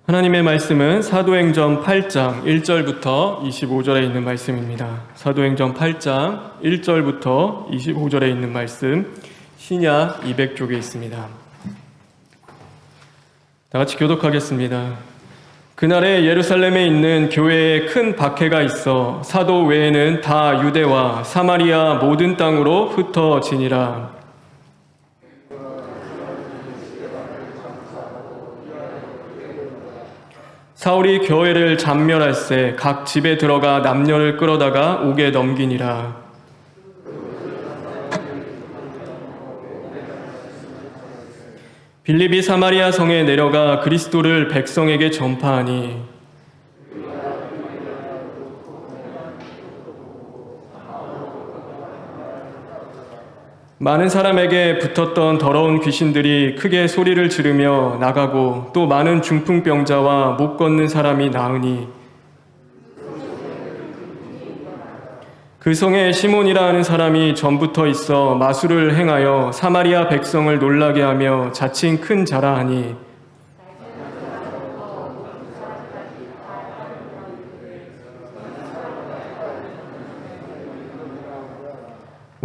하나님의 말씀은 사도행전 8장 1절부터 25절에 있는 말씀입니다. 사도행전 8장 1절부터 25절에 있는 말씀, 신약 200쪽에 있습니다. 다 같이 교독하겠습니다. 그날에 예루살렘에 있는 교회에 큰 박해가 있어 사도 외에는 다 유대와 사마리아 모든 땅으로 흩어지니라. 사울이 교회를 잔멸할세 각 집에 들어가 남녀를 끌어다가 옥에 넘기니라. 빌립이 사마리아 성에 내려가 그리스도를 백성에게 전파하니 많은 사람에게 붙었던 더러운 귀신들이 크게 소리를 지르며 나가고 또 많은 중풍병자와 못 걷는 사람이 나으니 그 성에 시몬이라 하는 사람이 전부터 있어 마술을 행하여 사마리아 백성을 놀라게 하며 자칭 큰 자라 하니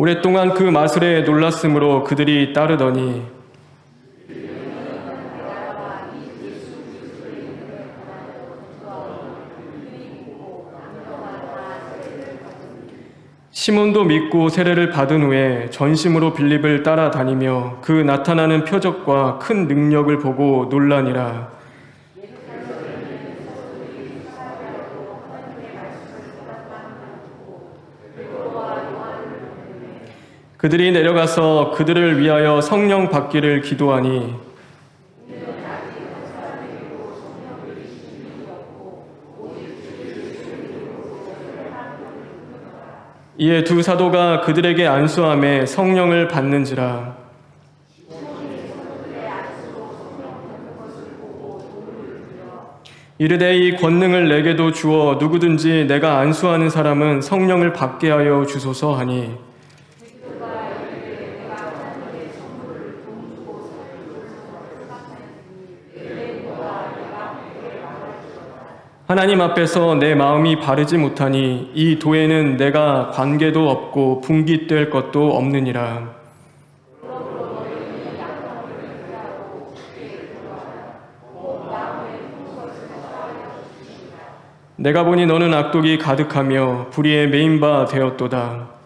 오랫동안 그 마술에 놀랐으므로 그들이 따르더니 시몬도 믿고 세례를 받은 후에 전심으로 빌립을 따라다니며 그 나타나는 표적과 큰 능력을 보고 놀라니라. 그들이 내려가서 그들을 위하여 성령 받기를 기도하니 이에 두 사도가 그들에게 안수함에 성령을 받는지라. 이르되 이 권능을 내게도 주어 누구든지 내가 안수하는 사람은 성령을 받게 하여 주소서 하니 하나님 앞에서 내 마음이 바르지 못하니 이 도에는 내가 관계도 없고 분깃될 것도 없느니라. 내가 보니 너는 악독이 가득하며 불의에 매인 바 되었도다.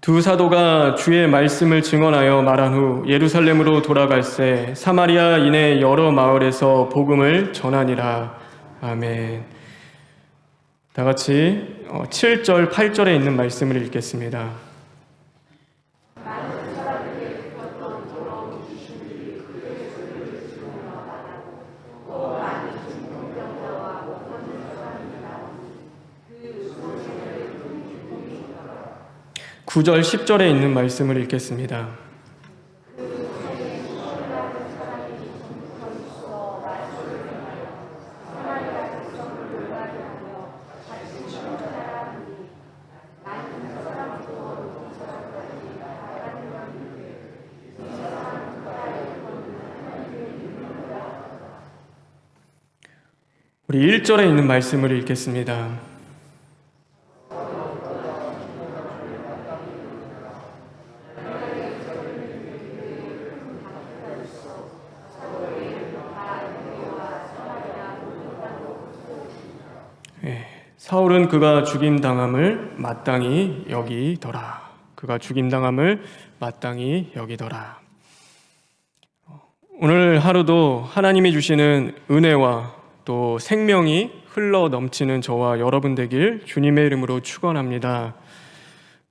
두 사도가 주의 말씀을 증언하여 말한 후 예루살렘으로 돌아갈새 사마리아 이내 여러 마을에서 복음을 전하니라. 아멘. 다 같이 7절, 8절에 있는 말씀을 읽겠습니다. 구 절 10절에 있는 말씀을 읽겠습니다. 우리 1절에 있는 말씀을 읽겠습니다. 사울은 그가 죽임당함을 마땅히 여기더라. 그가 죽임당함을 마땅히 여기더라. 오늘 하루도 하나님이 주시는 은혜와 또 생명이 흘러 넘치는 저와 여러분 되길 주님의 이름으로 축원합니다.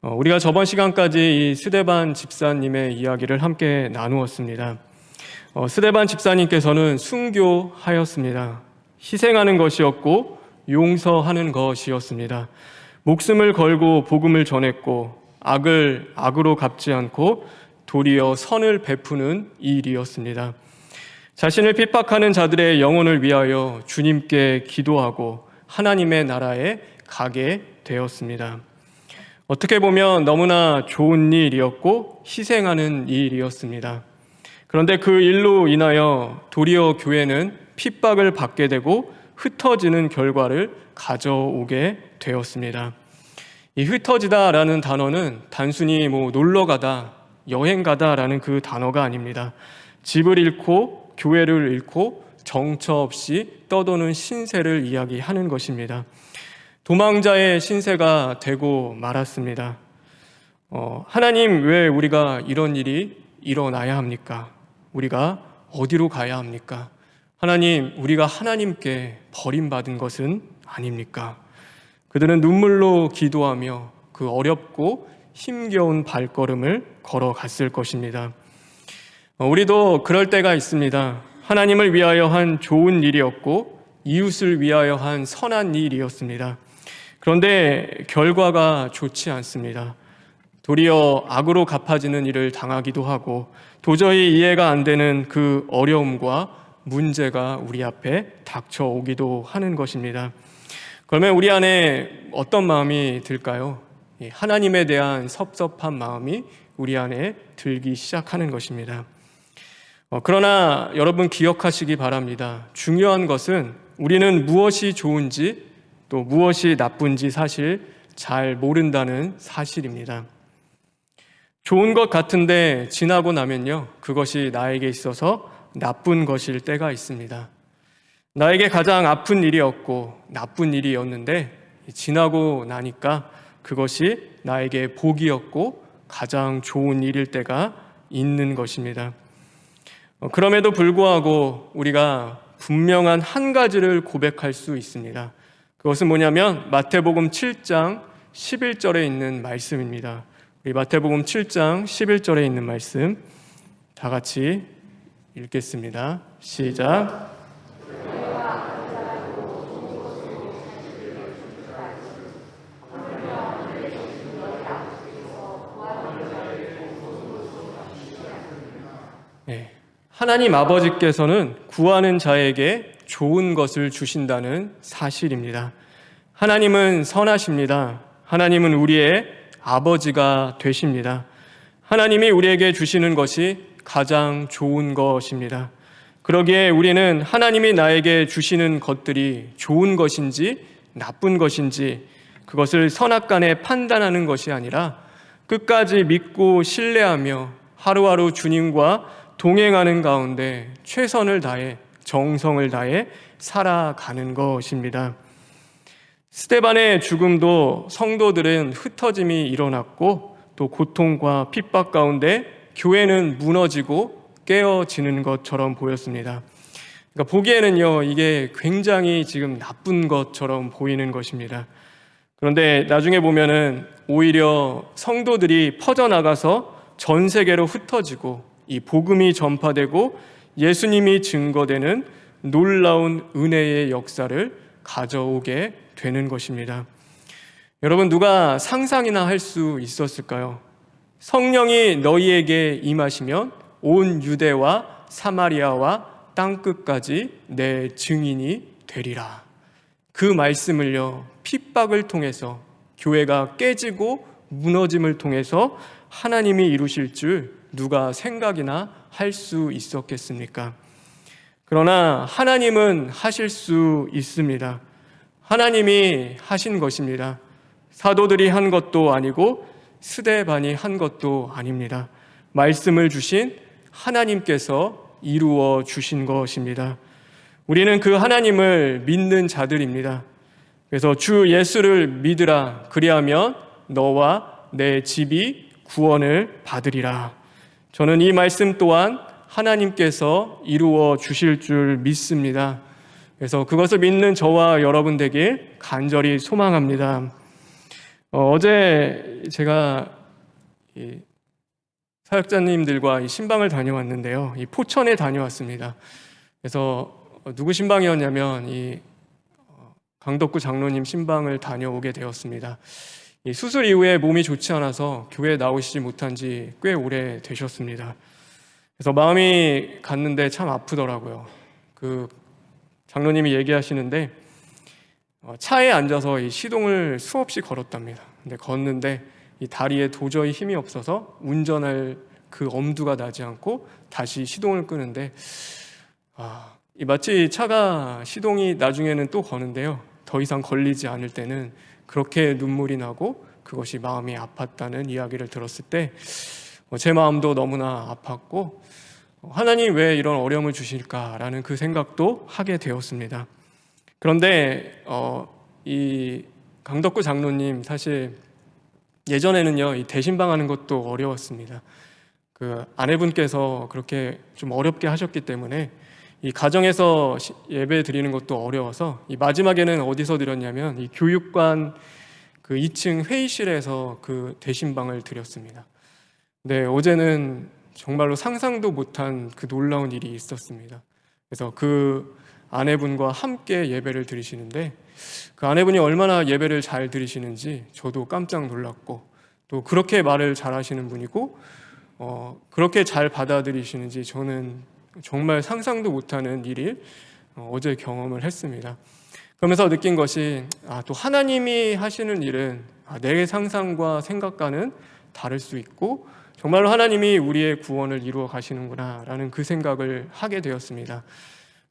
우리가 저번 시간까지 이 스데반 집사님의 이야기를 함께 나누었습니다. 스데반 집사님께서는 순교하였습니다. 희생하는 것이었고 용서하는 것이었습니다. 목숨을 걸고 복음을 전했고 악을 악으로 갚지 않고 도리어 선을 베푸는 일이었습니다. 자신을 핍박하는 자들의 영혼을 위하여 주님께 기도하고 하나님의 나라에 가게 되었습니다. 어떻게 보면 너무나 좋은 일이었고 희생하는 일이었습니다. 그런데 그 일로 인하여 도리어 교회는 핍박을 받게 되고 흩어지는 결과를 가져오게 되었습니다. 이 흩어지다라는 단어는 단순히 놀러 가다, 여행 가다라는 그 단어가 아닙니다. 집을 잃고 교회를 잃고 정처 없이 떠도는 신세를 이야기하는 것입니다. 도망자의 신세가 되고 말았습니다. 하나님, 왜 우리가 이런 일이 일어나야 합니까? 우리가 어디로 가야 합니까? 하나님, 우리가 하나님께 버림받은 것은 아닙니까? 그들은 눈물로 기도하며 그 어렵고 힘겨운 발걸음을 걸어갔을 것입니다. 우리도 그럴 때가 있습니다. 하나님을 위하여 한 좋은 일이었고 이웃을 위하여 한 선한 일이었습니다. 그런데 결과가 좋지 않습니다. 도리어 악으로 갚아지는 일을 당하기도 하고 도저히 이해가 안 되는 그 어려움과 문제가 우리 앞에 닥쳐오기도 하는 것입니다. 그러면 우리 안에 어떤 마음이 들까요? 하나님에 대한 섭섭한 마음이 우리 안에 들기 시작하는 것입니다. 그러나 여러분 기억하시기 바랍니다. 중요한 것은 우리는 무엇이 좋은지 또 무엇이 나쁜지 사실 잘 모른다는 사실입니다. 좋은 것 같은데 지나고 나면요, 그것이 나에게 있어서 나쁜 것일 때가 있습니다. 나에게 가장 아픈 일이었고 나쁜 일이었는데 지나고 나니까 그것이 나에게 복이었고 가장 좋은 일일 때가 있는 것입니다. 그럼에도 불구하고 우리가 분명한 한 가지를 고백할 수 있습니다. 그것은 뭐냐면 마태복음 7장 11절에 있는 말씀입니다. 우리 마태복음 7장 11절에 있는 말씀 다 같이 읽겠습니다. 시작. 네. 하나님 아버지께서는 구하는 자에게 좋은 것을 주신다는 사실입니다. 하나님은 선하십니다. 하나님은 우리의 아버지가 되십니다. 하나님이 우리에게 주시는 것이 가장 좋은 것입니다. 그러기에 우리는 하나님이 나에게 주시는 것들이 좋은 것인지 나쁜 것인지 그것을 선악간에 판단하는 것이 아니라 끝까지 믿고 신뢰하며 하루하루 주님과 동행하는 가운데 최선을 다해 정성을 다해 살아가는 것입니다. 스데반의 죽음도 성도들은 흩어짐이 일어났고 또 고통과 핍박 가운데 교회는 무너지고 깨어지는 것처럼 보였습니다. 그러니까 보기에는요, 이게 굉장히 지금 나쁜 것처럼 보이는 것입니다. 그런데 나중에 보면은 오히려 성도들이 퍼져나가서 전 세계로 흩어지고 이 복음이 전파되고 예수님이 증거되는 놀라운 은혜의 역사를 가져오게 되는 것입니다. 여러분, 누가 상상이나 할 수 있었을까요? 성령이 너희에게 임하시면 온 유대와 사마리아와 땅끝까지 내 증인이 되리라. 그 말씀을요, 핍박을 통해서 교회가 깨지고 무너짐을 통해서 하나님이 이루실 줄 누가 생각이나 할 수 있었겠습니까? 그러나 하나님은 하실 수 있습니다. 하나님이 하신 것입니다. 사도들이 한 것도 아니고 스데반이 한 것도 아닙니다. 말씀을 주신 하나님께서 이루어 주신 것입니다. 우리는 그 하나님을 믿는 자들입니다. 그래서 주 예수를 믿으라. 그리하면 너와 내 집이 구원을 받으리라. 저는 이 말씀 또한 하나님께서 이루어 주실 줄 믿습니다. 그래서 그것을 믿는 저와 여러분 되길 간절히 소망합니다. 어제 제가 사역자님들과 신방을 다녀왔는데요. 이 포천에 다녀왔습니다. 그래서 누구 신방이었냐면 강덕구 장로님 신방을 다녀오게 되었습니다. 수술 이후에 몸이 좋지 않아서 교회에 나오시지 못한 지 꽤 오래 되셨습니다. 그래서 마음이 갔는데 참 아프더라고요. 그 장로님이 얘기하시는데 차에 앉아서 이 시동을 수없이 걸었답니다. 근데 걷는데 이 다리에 도저히 힘이 없어서 운전할 그 엄두가 나지 않고 다시 시동을 끄는데 이 마치 차가 시동이 나중에는 또 거는데요, 더 이상 걸리지 않을 때는 그렇게 눈물이 나고 그것이 마음이 아팠다는 이야기를 들었을 때 제 마음도 너무나 아팠고 하나님 왜 이런 어려움을 주실까라는 그 생각도 하게 되었습니다. 그런데 이 강덕구 장로님 사실 예전에는요, 이 대신방하는 것도 어려웠습니다. 그 아내분께서 그렇게 좀 어렵게 하셨기 때문에 이 가정에서 예배 드리는 것도 어려워서 이 마지막에는 어디서 드렸냐면 이 교육관 그 2층 회의실에서 그 대신방을 드렸습니다. 네, 어제는 정말로 상상도 못한 그 놀라운 일이 있었습니다. 그래서 그 아내분과 함께 예배를 드리시는데 그 아내분이 얼마나 예배를 잘 드리시는지 저도 깜짝 놀랐고, 또 그렇게 말을 잘 하시는 분이고 그렇게 잘 받아들이시는지 저는 정말 상상도 못하는 일을 어제 경험을 했습니다. 그러면서 느낀 것이 또 하나님이 하시는 일은 내 상상과 생각과는 다를 수 있고 정말로 하나님이 우리의 구원을 이루어 가시는구나 라는 그 생각을 하게 되었습니다.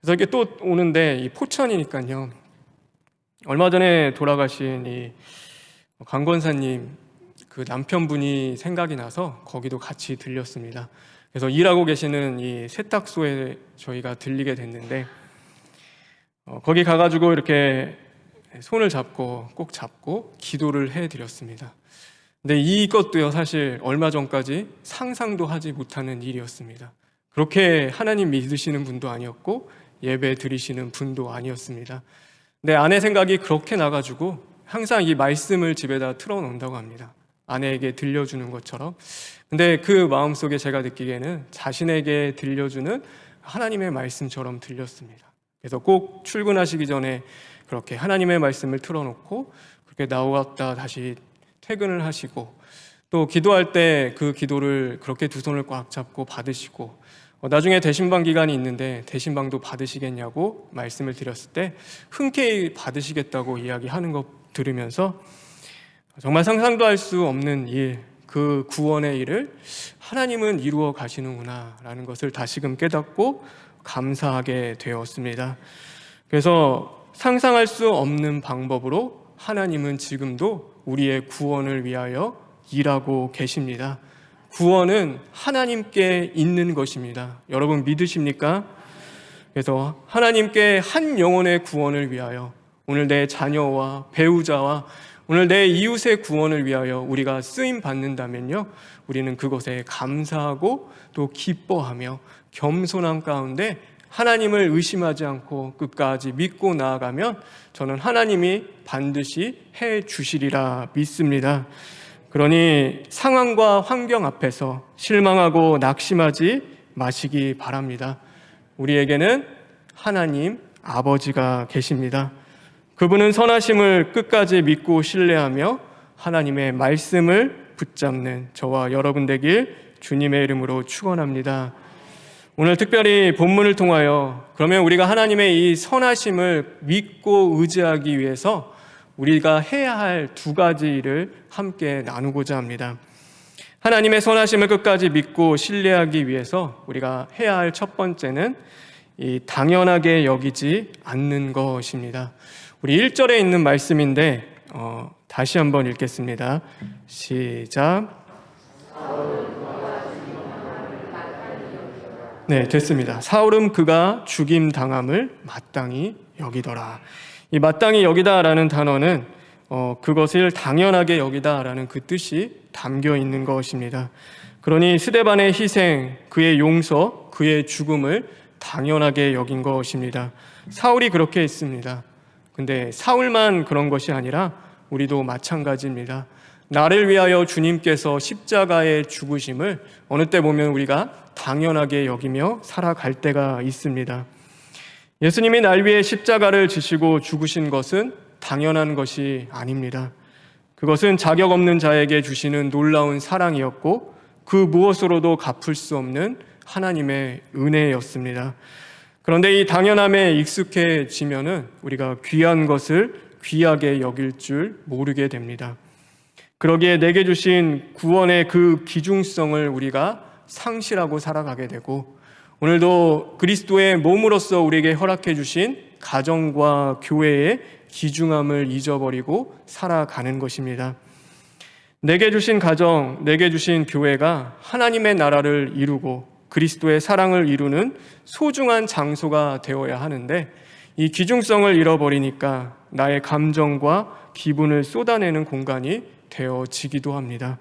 그래서 이게 또 오는데 이 포천이니까요, 얼마 전에 돌아가신 이 강권사님 그 남편분이 생각이 나서 거기도 같이 들렸습니다. 그래서 일하고 계시는 이 세탁소에 저희가 들리게 됐는데 거기 가가지고 이렇게 손을 잡고 꼭 잡고 기도를 해드렸습니다. 근데 이것도요, 사실 얼마 전까지 상상도 하지 못하는 일이었습니다. 그렇게 하나님 믿으시는 분도 아니었고 예배 드리시는 분도 아니었습니다. 근데 아내 생각이 그렇게 나가지고 항상 이 말씀을 집에다 틀어놓는다고 합니다. 아내에게 들려주는 것처럼. 근데 그 마음속에 제가 느끼기에는 자신에게 들려주는 하나님의 말씀처럼 들렸습니다. 그래서 꼭 출근하시기 전에 그렇게 하나님의 말씀을 틀어놓고 그렇게 나왔다 다시 퇴근을 하시고, 또 기도할 때 그 기도를 그렇게 두 손을 꽉 잡고 받으시고 나중에 대신방 기간이 있는데 대신방도 받으시겠냐고 말씀을 드렸을 때 흔쾌히 받으시겠다고 이야기하는 거 들으면서 정말 상상도 할 수 없는 일, 그 구원의 일을 하나님은 이루어 가시는구나 라는 것을 다시금 깨닫고 감사하게 되었습니다. 그래서 상상할 수 없는 방법으로 하나님은 지금도 우리의 구원을 위하여 일하고 계십니다. 구원은 하나님께 있는 것입니다. 여러분 믿으십니까? 그래서 하나님께 한 영혼의 구원을 위하여, 오늘 내 자녀와 배우자와 오늘 내 이웃의 구원을 위하여 우리가 쓰임 받는다면요, 우리는 그것에 감사하고 또 기뻐하며 겸손한 가운데 하나님을 의심하지 않고 끝까지 믿고 나아가면 저는 하나님이 반드시 해 주시리라 믿습니다. 그러니 상황과 환경 앞에서 실망하고 낙심하지 마시기 바랍니다. 우리에게는 하나님 아버지가 계십니다. 그분은 선하심을 끝까지 믿고 신뢰하며 하나님의 말씀을 붙잡는 저와 여러분 되길 주님의 이름으로 축원합니다. 오늘 특별히 본문을 통하여 그러면 우리가 하나님의 이 선하심을 믿고 의지하기 위해서 우리가 해야 할 두 가지 일을 함께 나누고자 합니다. 하나님의 선하심을 끝까지 믿고 신뢰하기 위해서 우리가 해야 할 첫 번째는 이 당연하게 여기지 않는 것입니다. 우리 1절에 있는 말씀인데 다시 한번 읽겠습니다. 시작. 네, 됐습니다. 사울은 그가 죽임 당함을 마땅히 여기더라. 이 마땅히 여기다라는 단어는 그것을 당연하게 여기다라는 그 뜻이 담겨 있는 것입니다. 그러니 스데반의 희생, 그의 용서, 그의 죽음을 당연하게 여긴 것입니다. 사울이 그렇게 했습니다. 근데 사울만 그런 것이 아니라 우리도 마찬가지입니다. 나를 위하여 주님께서 십자가에 죽으심을 어느 때 보면 우리가 당연하게 여기며 살아갈 때가 있습니다. 예수님이 날 위해 십자가를 지시고 죽으신 것은 당연한 것이 아닙니다. 그것은 자격 없는 자에게 주시는 놀라운 사랑이었고 그 무엇으로도 갚을 수 없는 하나님의 은혜였습니다. 그런데 이 당연함에 익숙해지면은 우리가 귀한 것을 귀하게 여길 줄 모르게 됩니다. 그러기에 내게 주신 구원의 그 귀중성을 우리가 상실하고 살아가게 되고, 오늘도 그리스도의 몸으로서 우리에게 허락해 주신 가정과 교회의 귀중함을 잊어버리고 살아가는 것입니다. 내게 주신 가정, 내게 주신 교회가 하나님의 나라를 이루고 그리스도의 사랑을 이루는 소중한 장소가 되어야 하는데, 이 귀중성을 잃어버리니까 나의 감정과 기분을 쏟아내는 공간이 되어지기도 합니다.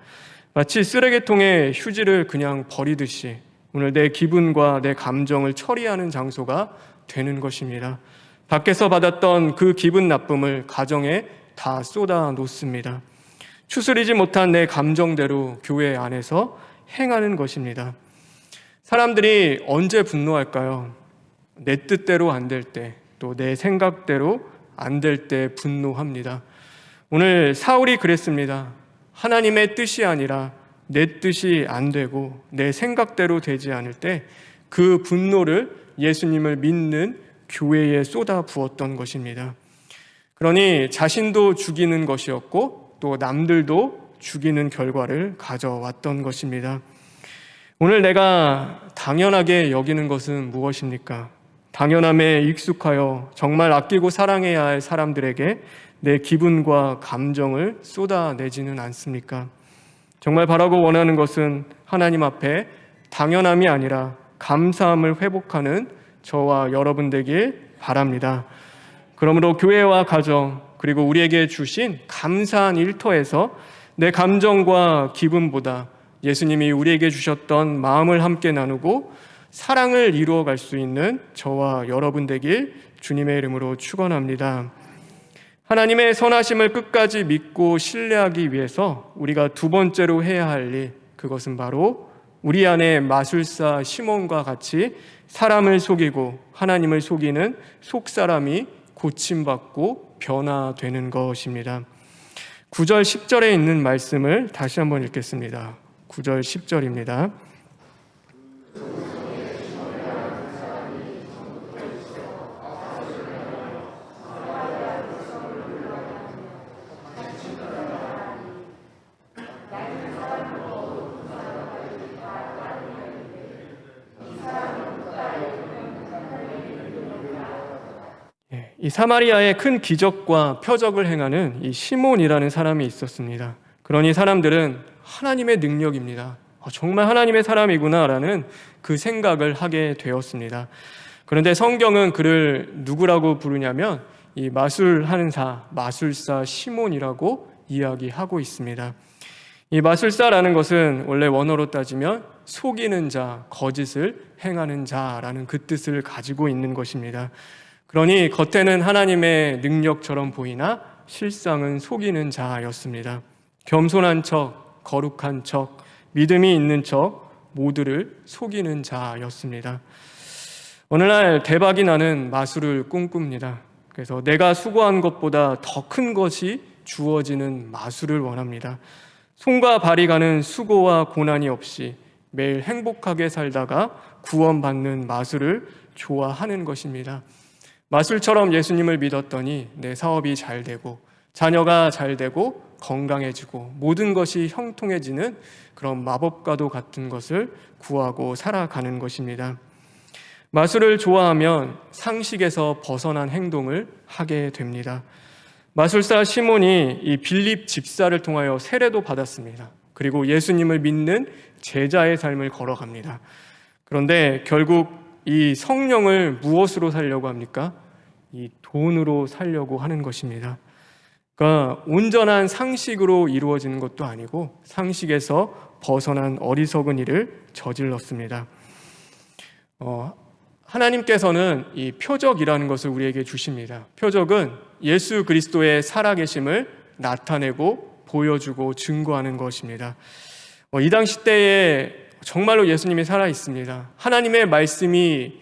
마치 쓰레기통에 휴지를 그냥 버리듯이 오늘 내 기분과 내 감정을 처리하는 장소가 되는 것입니다. 밖에서 받았던 그 기분 나쁨을 가정에 다 쏟아 놓습니다. 추스리지 못한 내 감정대로 교회 안에서 행하는 것입니다. 사람들이 언제 분노할까요? 내 뜻대로 안 될 때, 또 내 생각대로 안 될 때 분노합니다. 오늘 사울이 그랬습니다. 하나님의 뜻이 아니라 내 뜻이 안 되고 내 생각대로 되지 않을 때 그 분노를 예수님을 믿는 교회에 쏟아 부었던 것입니다. 그러니 자신도 죽이는 것이었고 또 남들도 죽이는 결과를 가져왔던 것입니다. 오늘 내가 당연하게 여기는 것은 무엇입니까? 당연함에 익숙하여 정말 아끼고 사랑해야 할 사람들에게 내 기분과 감정을 쏟아내지는 않습니까? 정말 바라고 원하는 것은 하나님 앞에 당연함이 아니라 감사함을 회복하는 저와 여러분 되길 바랍니다. 그러므로 교회와 가정, 그리고 우리에게 주신 감사한 일터에서 내 감정과 기분보다 예수님이 우리에게 주셨던 마음을 함께 나누고 사랑을 이루어갈 수 있는 저와 여러분 되길 주님의 이름으로 축원합니다. 하나님의 선하심을 끝까지 믿고 신뢰하기 위해서 우리가 두 번째로 해야 할 일, 그것은 바로 우리 안에 마술사 시몬과 같이 사람을 속이고 하나님을 속이는 속사람이 고침받고 변화되는 것입니다. 9절 10절에 있는 말씀을 다시 한번 읽겠습니다. 9절 10절입니다. 이 사마리아에 큰 기적과 표적을 행하는 이 시몬이라는 사람이 있었습니다. 그러니 사람들은 하나님의 능력입니다. 정말 하나님의 사람이구나라는 그 생각을 하게 되었습니다. 그런데 성경은 그를 누구라고 부르냐면 이 마술하는 마술사 시몬이라고 이야기하고 있습니다. 이 마술사라는 것은 원래 원어로 따지면 속이는 자, 거짓을 행하는 자라는 그 뜻을 가지고 있는 것입니다. 그러니 겉에는 하나님의 능력처럼 보이나 실상은 속이는 자였습니다. 겸손한 척, 거룩한 척, 믿음이 있는 척 모두를 속이는 자였습니다. 어느 날 대박이 나는 마술을 꿈꿉니다. 그래서 내가 수고한 것보다 더 큰 것이 주어지는 마술을 원합니다. 손과 발이 가는 수고와 고난이 없이 매일 행복하게 살다가 구원받는 마술을 좋아하는 것입니다. 마술처럼 예수님을 믿었더니 내 사업이 잘 되고 자녀가 잘 되고 건강해지고 모든 것이 형통해지는 그런 마법과도 같은 것을 구하고 살아가는 것입니다. 마술을 좋아하면 상식에서 벗어난 행동을 하게 됩니다. 마술사 시몬이 이 빌립 집사를 통하여 세례도 받았습니다. 그리고 예수님을 믿는 제자의 삶을 걸어갑니다. 그런데 결국 이 성령을 무엇으로 살려고 합니까? 이 돈으로 살려고 하는 것입니다. 그러니까 온전한 상식으로 이루어지는 것도 아니고 상식에서 벗어난 어리석은 일을 저질렀습니다. 하나님께서는 이 표적이라는 것을 우리에게 주십니다. 표적은 예수 그리스도의 살아계심을 나타내고 보여주고 증거하는 것입니다. 이 당시 때에 정말로 예수님이 살아있습니다. 하나님의 말씀이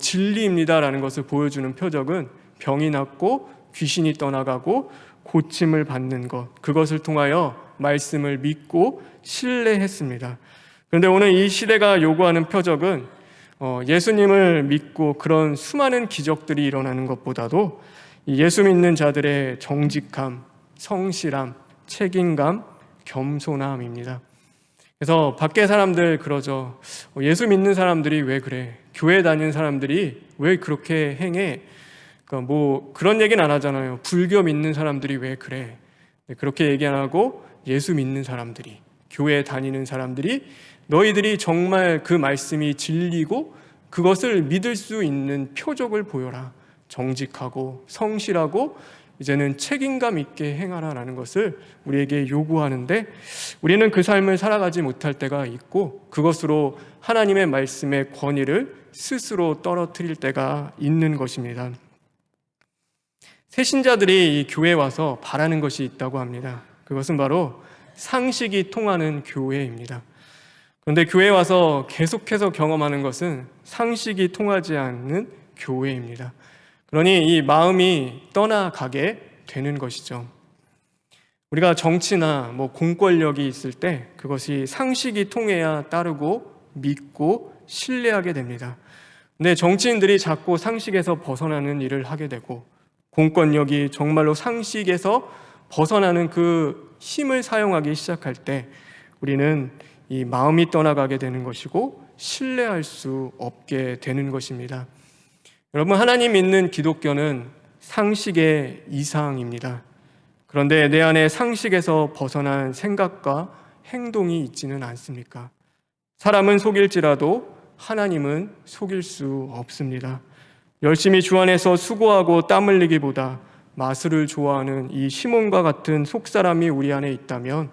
진리입니다라는 것을 보여주는 표적은 병이 낫고 귀신이 떠나가고 고침을 받는 것, 그것을 통하여 말씀을 믿고 신뢰했습니다. 그런데 오늘 이 시대가 요구하는 표적은 예수님을 믿고 그런 수많은 기적들이 일어나는 것보다도 예수 믿는 자들의 정직함, 성실함, 책임감, 겸손함입니다. 그래서 밖에 사람들 그러죠. 예수 믿는 사람들이 왜 그래? 교회 다니는 사람들이 왜 그렇게 행해? 그러니까 뭐 그런 얘기는 안 하잖아요. 불교 믿는 사람들이 왜 그래? 그렇게 얘기 안 하고 예수 믿는 사람들이, 교회 다니는 사람들이 너희들이 정말 그 말씀이 진리고 그것을 믿을 수 있는 표적을 보여라. 정직하고 성실하고 이제는 책임감 있게 행하라라는 것을 우리에게 요구하는데, 우리는 그 삶을 살아가지 못할 때가 있고 그것으로 하나님의 말씀의 권위를 스스로 떨어뜨릴 때가 있는 것입니다. 새신자들이 이 교회에 와서 바라는 것이 있다고 합니다. 그것은 바로 상식이 통하는 교회입니다. 그런데 교회에 와서 계속해서 경험하는 것은 상식이 통하지 않는 교회입니다. 그러니 이 마음이 떠나가게 되는 것이죠. 우리가 정치나 공권력이 있을 때 그것이 상식이 통해야 따르고 믿고 신뢰하게 됩니다. 근데 정치인들이 자꾸 상식에서 벗어나는 일을 하게 되고, 공권력이 정말로 상식에서 벗어나는 그 힘을 사용하기 시작할 때 우리는 이 마음이 떠나가게 되는 것이고 신뢰할 수 없게 되는 것입니다. 여러분, 하나님 믿는 기독교는 상식의 이상입니다. 그런데 내 안에 상식에서 벗어난 생각과 행동이 있지는 않습니까? 사람은 속일지라도 하나님은 속일 수 없습니다. 열심히 주 안에서 수고하고 땀 흘리기보다 마술을 좋아하는 이 시몬과 같은 속사람이 우리 안에 있다면,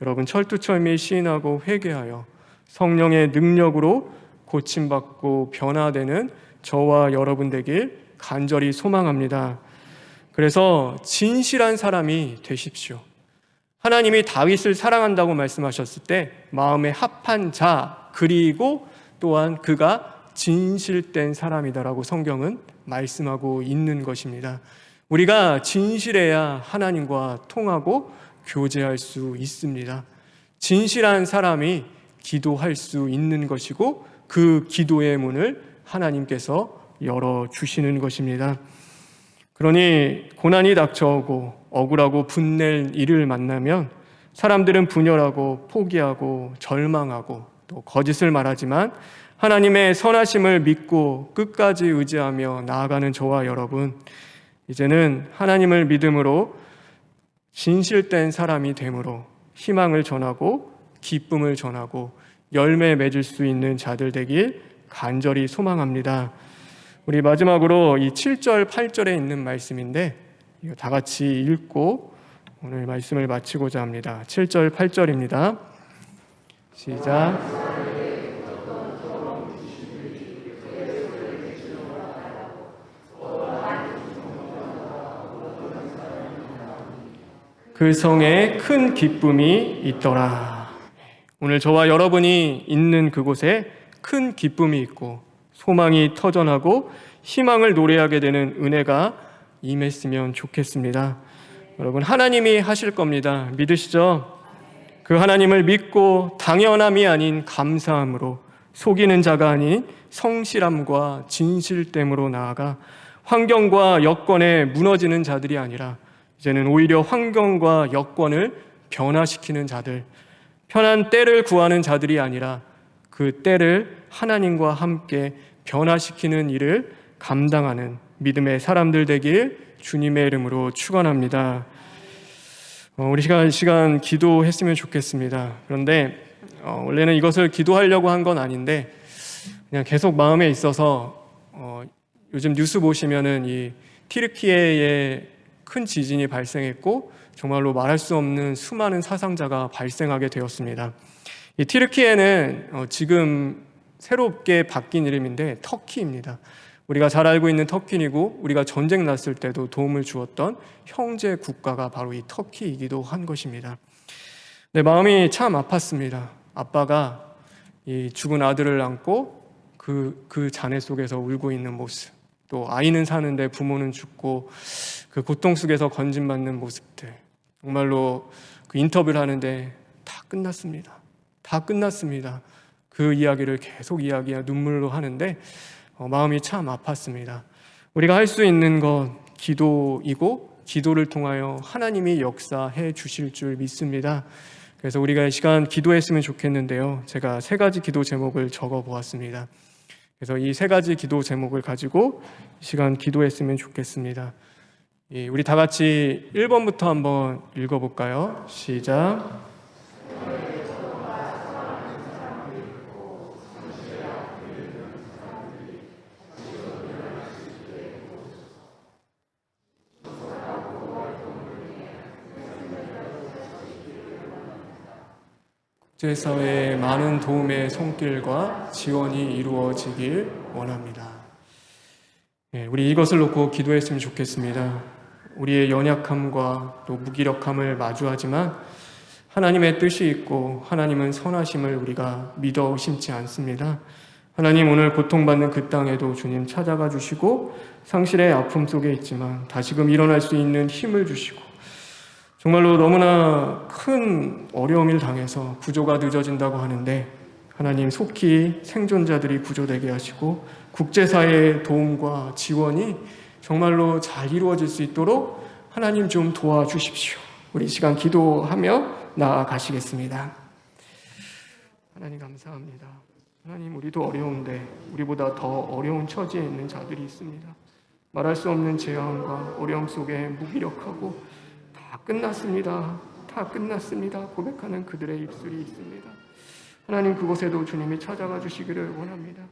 여러분, 철두철미 시인하고 회개하여 성령의 능력으로 고침받고 변화되는 저와 여러분 되길 간절히 소망합니다. 그래서 진실한 사람이 되십시오. 하나님이 다윗을 사랑한다고 말씀하셨을 때 마음에 합한 자, 그리고 또한 그가 진실된 사람이다라고 성경은 말씀하고 있는 것입니다. 우리가 진실해야 하나님과 통하고 교제할 수 있습니다. 진실한 사람이 기도할 수 있는 것이고 그 기도의 문을 하나님께서 열어주시는 것입니다. 그러니 고난이 닥쳐오고 억울하고 분낼 일을 만나면 사람들은 분열하고 포기하고 절망하고 또 거짓을 말하지만, 하나님의 선하심을 믿고 끝까지 의지하며 나아가는 저와 여러분, 이제는 하나님을 믿음으로 진실된 사람이 됨으로 희망을 전하고 기쁨을 전하고 열매 맺을 수 있는 자들 되길 간절히 소망합니다. 우리 마지막으로 이 7절, 8절에 있는 말씀인데 이거 다 같이 읽고 오늘 말씀을 마치고자 합니다. 7절, 8절입니다. 시작. 그 성에 큰 기쁨이 있더라. 오늘 저와 여러분이 있는 그곳에 큰 기쁨이 있고 소망이 터전하고 희망을 노래하게 되는 은혜가 임했으면 좋겠습니다. 여러분, 하나님이 하실 겁니다. 믿으시죠? 그 하나님을 믿고 당연함이 아닌 감사함으로, 속이는 자가 아닌 성실함과 진실됨으로 나아가 환경과 여건에 무너지는 자들이 아니라 이제는 오히려 환경과 여건을 변화시키는 자들, 편한 때를 구하는 자들이 아니라 그 때를 하나님과 함께 변화시키는 일을 감당하는 믿음의 사람들 되길 주님의 이름으로 축원합니다. 우리 시간 기도했으면 좋겠습니다. 그런데 원래는 이것을 기도하려고 한 건 아닌데 그냥 계속 마음에 있어서 요즘 뉴스 보시면은 이 튀르키예에 큰 지진이 발생했고 정말로 말할 수 없는 수많은 사상자가 발생하게 되었습니다. 이 튀르키예는 지금 새롭게 바뀐 이름인데 터키입니다. 우리가 잘 알고 있는 터키이고 우리가 전쟁 났을 때도 도움을 주었던 형제 국가가 바로 이 터키이기도 한 것입니다. 네, 마음이 참 아팠습니다. 아빠가 이 죽은 아들을 안고 그 잔해 속에서 울고 있는 모습, 또 아이는 사는데 부모는 죽고 그 고통 속에서 건진받는 모습들, 정말로 그 인터뷰를 하는데 다 끝났습니다. 다 끝났습니다. 그 이야기를 계속 눈물로 하는데 마음이 참 아팠습니다. 우리가 할 수 있는 건 기도이고 기도를 통하여 하나님이 역사해 주실 줄 믿습니다. 그래서 우리가 이 시간 기도했으면 좋겠는데요. 제가 3가지 기도 제목을 적어 보았습니다. 그래서 이 3가지 기도 제목을 가지고 이 시간 기도했으면 좋겠습니다. 우리 다 같이 1번부터 한번 읽어볼까요? 시작. 국제사회의 많은 도움의 손길과 지원이 이루어지길 원합니다. 우리 이것을 놓고 기도했으면 좋겠습니다. 우리의 연약함과 또 무기력함을 마주하지만 하나님의 뜻이 있고 하나님은 선하심을 우리가 믿어 의심치 않습니다. 하나님, 오늘 고통받는 그 땅에도 주님 찾아가 주시고 상실의 아픔 속에 있지만 다시금 일어날 수 있는 힘을 주시고 정말로 너무나 큰 어려움을 당해서 구조가 늦어진다고 하는데 하나님 속히 생존자들이 구조되게 하시고 국제사회의 도움과 지원이 정말로 잘 이루어질 수 있도록 하나님 좀 도와주십시오. 우리 시간 기도하며 나아가시겠습니다. 하나님 감사합니다. 하나님, 우리도 어려운데 우리보다 더 어려운 처지에 있는 자들이 있습니다. 말할 수 없는 재앙과 어려움 속에 무기력하고 다 끝났습니다 고백하는 그들의 입술이 있습니다. 하나님, 그곳에도 주님이 찾아가 주시기를 원합니다.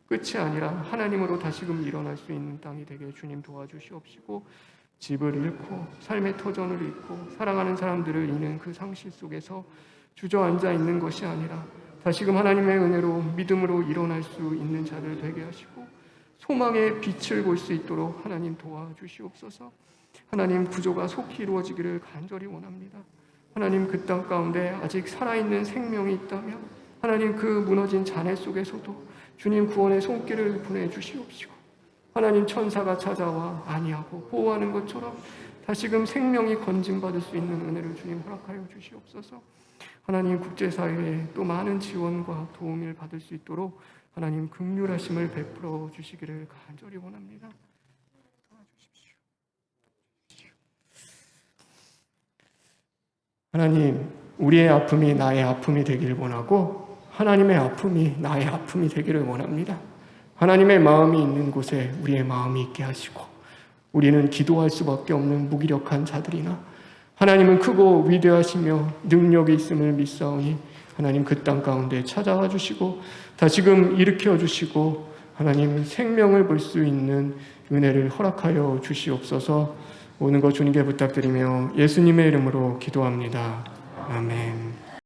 끝이 아니라 하나님으로 다시금 일어날 수 있는 땅이 되게 주님 도와주시옵시고 집을 잃고 삶의 터전을 잃고 사랑하는 사람들을 잃는 그 상실 속에서 주저앉아 있는 것이 아니라 다시금 하나님의 은혜로 믿음으로 일어날 수 있는 자들 되게 하시고 소망의 빛을 볼 수 있도록 하나님 도와주시옵소서. 하나님, 구조가 속히 이루어지기를 간절히 원합니다. 하나님, 그 땅 가운데 아직 살아있는 생명이 있다면 하나님, 그 무너진 잔해 속에서도 주님 구원의 손길을 보내주시옵시고 하나님, 천사가 찾아와 안위하고 보호하는 것처럼 다시금 생명이 건짐받을 수 있는 은혜를 주님 허락하여 주시옵소서. 하나님, 국제사회에 또 많은 지원과 도움을 받을 수 있도록 하나님 긍휼하심을 베풀어 주시기를 간절히 원합니다. 하나님, 우리의 아픔이 나의 아픔이 되길 원하고 하나님의 아픔이 나의 아픔이 되기를 원합니다. 하나님의 마음이 있는 곳에 우리의 마음이 있게 하시고 우리는 기도할 수밖에 없는 무기력한 자들이나 하나님은 크고 위대하시며 능력이 있음을 믿사오니 하나님, 그 땅 가운데 찾아와 주시고 다시금 일으켜 주시고 하나님 생명을 볼 수 있는 은혜를 허락하여 주시옵소서. 오는 것 주님께 부탁드리며 예수님의 이름으로 기도합니다. 아멘.